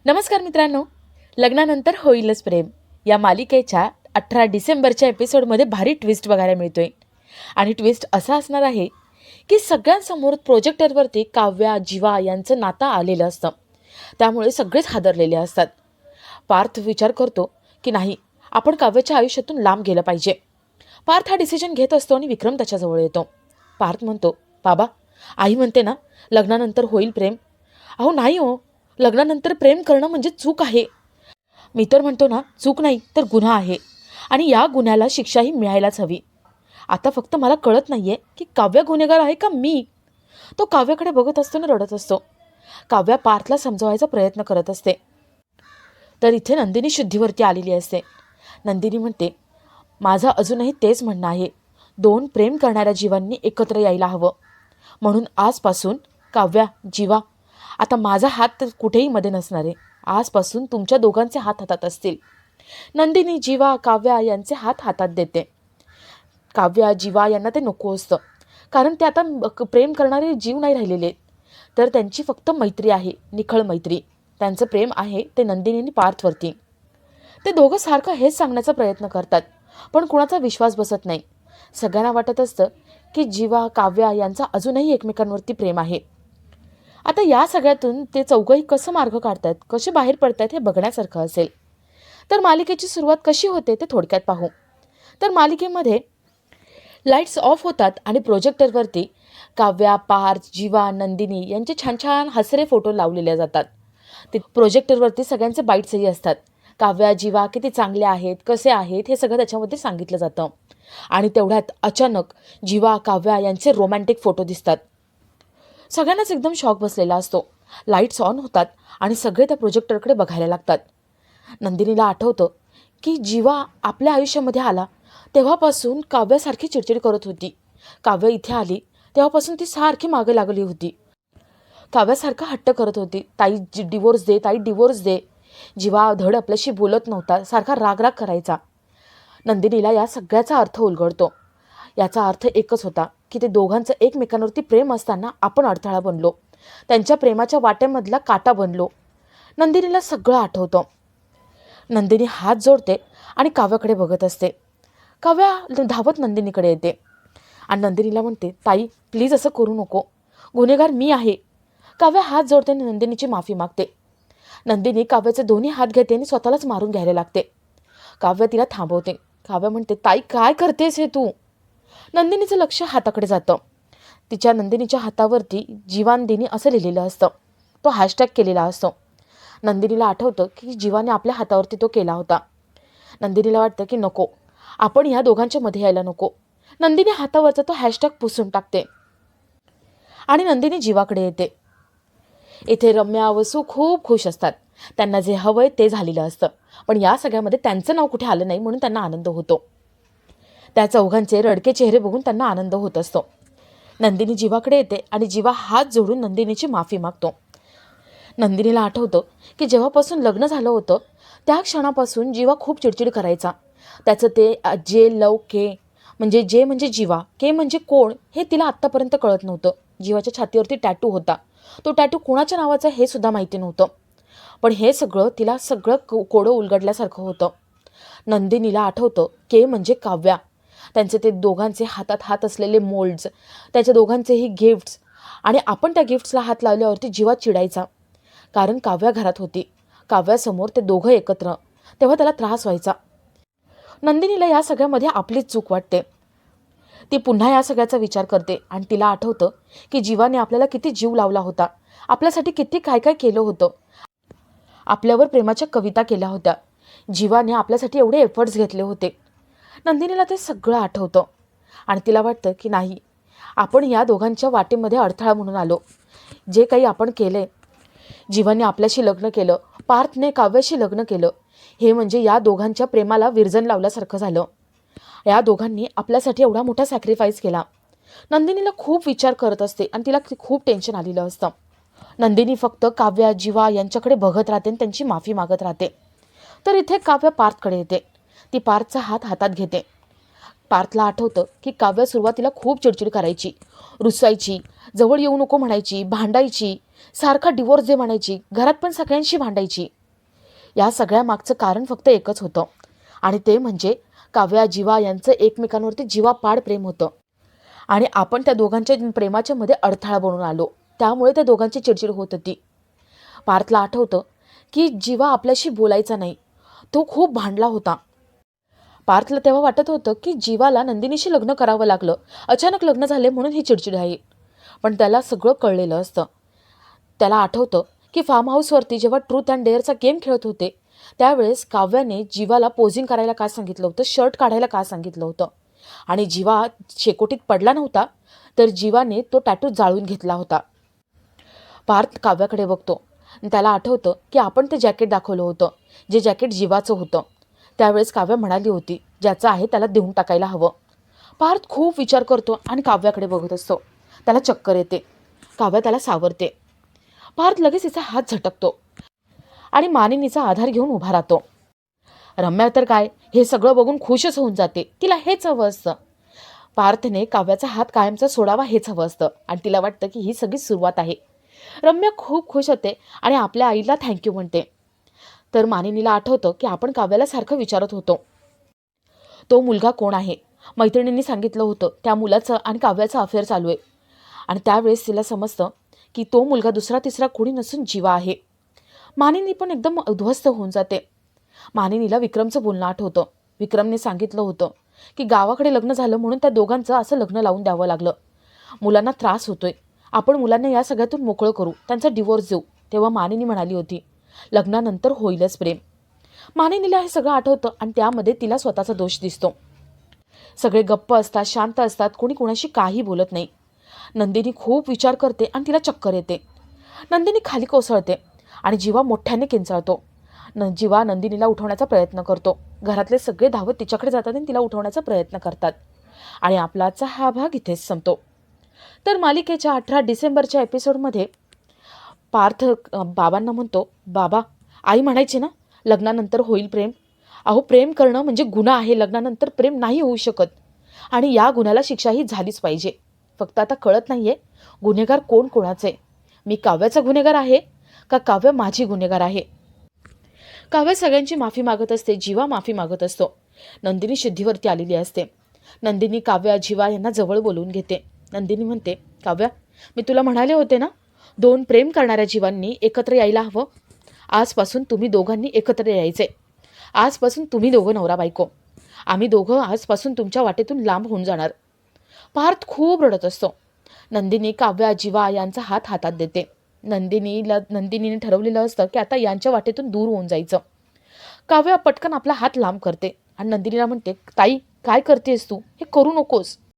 नमस्कार मित्रांनो, लग्नानंतर होईलच प्रेम या मालिकेच्या 18 डिसेंबरच्या एपिसोडमध्ये भारी ट्विस्ट बघायला मिळतोय. आणि ट्विस्ट असा असणार आहे की सगळ्यांसमोर प्रोजेक्टरवरती काव्या जीवा यांचं नातं आलेलं असतं. त्यामुळे सगळेच हादरलेले असतात. पार्थ विचार करतो की नाही, आपण काव्याच्या आयुष्यातून लांब गेलं पाहिजे. पार्थ हा डिसिजन घेत असतो आणि विक्रम त्याच्याजवळ येतो. पार्थ म्हणतो, बाबा, आई म्हणते ना लग्नानंतर होईल प्रेम. अहो नाही हो, लग्नानंतर प्रेम करणं म्हणजे चूक आहे. मी तर म्हणतो ना, चूक नाही तर गुन्हा आहे आणि या गुन्ह्याला शिक्षाही मिळायलाच हवी. आता फक्त मला कळत नाहीये की काव्या गुन्हेगार आहे का मी. तो काव्याकडे बघत असतो आणि रडत असतो. काव्या पार्थला समजवायचा प्रयत्न करत असते. तर इथे नंदिनी शुद्धीवरती आलेली असते. नंदिनी म्हणते, माझं अजूनही तेच म्हणणं आहे, दोन प्रेम करणाऱ्या जीवांनी एकत्र यायला हवं. म्हणून आजपासून काव्या, जीवा, आता माझा हात तर कुठेही मध्ये नसणार आहे. आजपासून तुमच्या दोघांचे हात हातात असतील. नंदिनी जीवा काव्या यांचे हात हातात देते. काव्या जीवा यांना ते नको असतं, कारण ते आता प्रेम करणारे जीव नाही राहिलेले, तर त्यांची फक्त मैत्री आहे, निखळ मैत्री. त्यांचं प्रेम आहे ते नंदिनी आणि पार्थवरती. ते दोघं सारखं हेच सांगण्याचा प्रयत्न करतात, पण कुणाचा विश्वास बसत नाही. सगळ्यांना वाटत असतं की जीवा काव्या यांचा अजूनही एकमेकांवरती प्रेम आहे. आता या सगळ्यातून ते चौघंही कसं मार्ग काढतात, कसे बाहेर पडतात हे बघण्यासारखं असेल. तर मालिकेची सुरुवात कशी होते ते थोडक्यात पाहू. तर मालिकेमध्ये लाईट्स ऑफ होतात आणि प्रोजेक्टरवरती काव्या, पार्थ, जीवा, नंदिनी यांचे छान छान हसरे फोटो लावलेले जातात. ते प्रोजेक्टरवरती सगळ्यांचे बाईट्सही असतात. काव्या, जीवा किती चांगले आहेत, कसे आहेत हे सगळं त्याच्यामध्ये सांगितलं जातं. आणि तेवढ्यात अचानक जीवा काव्या यांचे रोमॅन्टिक फोटो दिसतात. सगळ्यांनाच एकदम शॉक बसलेला असतो. लाईट्स ऑन होतात आणि सगळे त्या प्रोजेक्टरकडे बघायला लागतात. नंदिनीला आठवतं की जीवा आपल्या आयुष्यामध्ये आला तेव्हापासून काव्यासारखी चिडचिड करत होती. काव्या इथे आली तेव्हापासून ती सारखी मागे लागली होती. काव्यासारखा हट्ट करत होती, ताई डिवोर्स दे, ताई डिवोर्स दे. जीवा धड आपल्याशी बोलत नव्हता, सारखा रागराग करायचा. नंदिनीला या सगळ्याचा अर्थ उलगडतो. याचा अर्थ एकच होता की ते दोघांचं एकमेकांवरती प्रेम असताना आपण अडथळा बनलो, त्यांच्या प्रेमाच्या वाटेमधला काटा बनलो. नंदिनीला सगळं आठवतं. नंदिनी हात जोडते आणि काव्याकडे बघत असते. काव्या धावत नंदिनीकडे येते आणि नंदिनीला म्हणते, ताई प्लीज असं करू नको, गुन्हेगार मी आहे. काव्या हात जोडते आणि नंदिनीची माफी मागते. नंदिनी काव्याचे दोन्ही हात घेते आणि स्वतःलाच मारून घ्यायला लागते. काव्या तिला थांबवते. काव्या म्हणते, ताई काय करतेस हे तू. नंदिनीचं लक्ष हाताकडे जातं. नंदिनीच्या हातावरती जीवानदिनी असं लिहिलेलं असतं. तो हॅशटॅग केलेला असतो. नंदिनीला आठवतं की जीवाने आपल्या हातावरती तो केला होता. नंदिनीला वाटतं की नको, आपण ह्या दोघांच्या मध्ये यायला नको. नंदिनी हातावरचा तो हॅशटॅग पुसून टाकते आणि नंदिनी जीवाकडे येते. इथे रम्या वसू खूप खुश असतात. त्यांना जे हवंय ते झालेलं असतं, पण या सगळ्यामध्ये त्यांचं नाव कुठे आलं नाही म्हणून त्यांना आनंद होतो. त्या चौघांचे रडके चेहरे बघून त्यांना आनंद होत असतो. नंदिनी जीवाकडे येते आणि जीवा हात जोडून नंदिनीची माफी मागतो. नंदिनीला आठवतं की जेव्हापासून लग्न झालं होतं त्या क्षणापासून जीवा खूप चिडचिड करायचा. त्याचं ते जे लव के म्हणजे जे म्हणजे जीवा, के म्हणजे कोण हे तिला आत्तापर्यंत कळत नव्हतं. जीवाच्या छातीवरती टॅटू होता. तो टॅटू कोणाच्या नावाचा हे सुद्धा माहिती नव्हतं. पण हे सगळं तिला कोडं उलगडल्यासारखं होतं. नंदिनीला आठवतं के म्हणजे काव्या, त्यांचे ते दोघांचे हातात हात असलेले मोल्ड्स, त्याच्या दोघांचेही गिफ्ट्स. आणि आपण त्या गिफ्ट्सला हात लावल्यावरती जीवा चिडायचा, कारण काव्या घरात होती. काव्यासमोर ते दोघं एकत्र, तेव्हा त्याला त्रास व्हायचा. नंदिनीला या सगळ्यामध्ये आपलीच चूक वाटते. ती पुन्हा या सगळ्याचा विचार करते आणि तिला आठवतं की जीवाने आपल्याला किती जीव लावला होता, आपल्यासाठी किती काय काय केलं होतं, आपल्यावर प्रेमाच्या कविता केल्या होत्या. जीवाने आपल्यासाठी एवढे एफर्ट्स घेतले होते. नंदिनीला ते सगळं आठवतं आणि तिला वाटतं की नाही, आपण या दोघांच्या वाटेमध्ये अडथळा म्हणून आलो. जे काही आपण केले, जीवाने आपल्याशी लग्न केलं, पार्थने काव्याशी लग्न केलं, हे म्हणजे या दोघांच्या प्रेमाला विरजन लावल्यासारखं झालं. या दोघांनी आपल्यासाठी एवढा मोठा सॅक्रिफाईस केला. नंदिनीला खूप विचार करत असते आणि तिला खूप टेन्शन आलेलं असतं. नंदिनी फक्त काव्या जीवा यांच्याकडे बघत राहते आणि त्यांची माफी मागत राहते. तर इथे काव्या पार्थकडे येते. ती पार्थचा हात हातात घेते. पार्थला आठवतं की काव्या सुरुवातीला खूप चिडचिड करायची, रुसायची, जवळ येऊ नको म्हणायची, भांडायची, सारखा डिवोर्स दे म्हणायची, घरात पण सगळ्यांशी भांडायची. या सगळ्या मागचं कारण फक्त एकच होतं आणि ते म्हणजे काव्या जीवा यांचं एकमेकांवरती जीवापाड प्रेम होतं आणि आपण त्या दोघांच्या प्रेमाच्या मध्ये अडथळा बनून आलो. त्यामुळे त्या दोघांची चिडचिड होत होती. पार्थला आठवतं की जीवा आपल्याशी बोलायचा नाही. तो खूप भांडला होता. पार्थला तेव्हा वाटत होतं की जीवाला नंदिनीशी लग्न करावं लागलं, अचानक लग्न झाले म्हणून ही चिडचिड आहे. पण त्याला सगळं कळलेलं असतं. त्याला आठवतं की फार्म हाऊसवरती जेव्हा ट्रूथ अँड डेअरचा गेम खेळत होते त्यावेळेस काव्याने जीवाला पोझिंग करायला का सांगितलं होतं, शर्ट काढायला का सांगितलं होतं आणि जीवा शेकोटीत पडला नव्हता तर जीवाने तो टॅटू जाळून घेतला होता. पार्थ काव्याकडे बघतो. त्याला आठवतं की आपण ते जॅकेट दाखवलं होतं, जे जॅकेट जीवाचं होतं. त्यावेळेस काव्या म्हणाली होती ज्याचं आहे त्याला देऊन टाकायला हवं. पार्थ खूप विचार करतो आणि काव्याकडे बघत असतो. त्याला चक्कर येते. काव्या त्याला सावरते. पार्थ लगेच तिचा हात झटकतो आणि मानिनीचा आधार घेऊन उभा राहतो. रम्या तर काय, हे सगळं बघून खुशच होऊन जाते. तिला हेच हवं असतं. पार्थने काव्याचा हात कायमचा सोडावा हेच हवं असतं आणि तिला वाटतं की ही सगळी सुरुवात आहे. रम्या खूप खुश होते आणि आपल्या आईला थँक्यू म्हणते. तर मानिनीला आठवतं की आपण काव्याला सारखं विचारत होतो, तो मुलगा कोण आहे. मैत्रिणींनी सांगितलं होतं त्या मुलाचं आणि काव्याचं अफेअर चालू आहे आणि त्यावेळेस तिला समजतं की तो मुलगा दुसरा तिसरा कोणी नसून जीवा आहे. मानिनी पण एकदम उद्ध्वस्त होऊन जाते. मानिनीला विक्रमचं बोलणं आठवतं. विक्रमने सांगितलं होतं की गावाकडे लग्न झालं म्हणून त्या दोघांचं असं लग्न लावून द्यावं लागलं. मुलांना त्रास होतोय, आपण मुलांना या सगळ्यातून मोकळं करू, त्यांचा डिवोर्स देऊ. तेव्हा मानिनी म्हणाली होती लग्नानंतर होईलच प्रेम. मानिनीला हे सगळं आठवतं आणि त्यामध्ये तिला स्वतःचा दोष दिसतो. सगळे गप्प असतात, शांत असतात, कोणी कोणाशी काही बोलत नाही. नंदिनी खूप विचार करते आणि तिला चक्कर येते. नंदिनी खाली कोसळते आणि जीवा मोठ्याने किंचाळतो. जीवा नंदिनीला उठवण्याचा प्रयत्न करतो. घरातले सगळे धावत तिच्याकडे जातात आणि तिला उठवण्याचा प्रयत्न करतात आणि आपला आजचा हा भाग इथेच संपतो. तर मालिकेच्या 18 डिसेंबरच्या एपिसोडमध्ये पार्थ बाबांना म्हणतो, बाबा आई म्हणायची ना लग्नानंतर होईल प्रेम. अहो प्रेम करणं म्हणजे गुन्हा आहे, लग्नानंतर प्रेम नाही होऊ शकत आणि या गुन्ह्याला शिक्षा ही झालीच पाहिजे. फक्त आता कळत नाही आहे गुन्हेगार कोण कोणाचं आहे. मी काव्याचा गुन्हेगार आहे का काव्य माझी गुन्हेगार आहे. काव्य सगळ्यांची माफी मागत असते, जीवा माफी मागत असतो. नंदिनी शुद्धीवरती आलेली असते. नंदिनी काव्या जीवा यांना जवळ बोलवून घेते. नंदिनी म्हणते, काव्या मी तुला म्हणाले होते ना, दोन प्रेम करणाऱ्या जीवांनी एकत्र यायला हवं. आजपासून तुम्ही दोघांनी एकत्र यायचे. आजपासून तुम्ही दोघं नवरा बायको. आम्ही दोघं आजपासून तुमच्या वाटेतून लांब होऊन जाणार. पार्थ खूप रडत असतो. नंदिनी काव्या जीवा यांचा हात हातात देते. नंदिनीने ठरवलेलं असतं की आता यांच्या वाटेतून दूर होऊन जायचं. काव्या पटकन आपला हात लांब करते आणि नंदिनीला म्हणते, ताई काय करतेस तू, हे करू नकोस.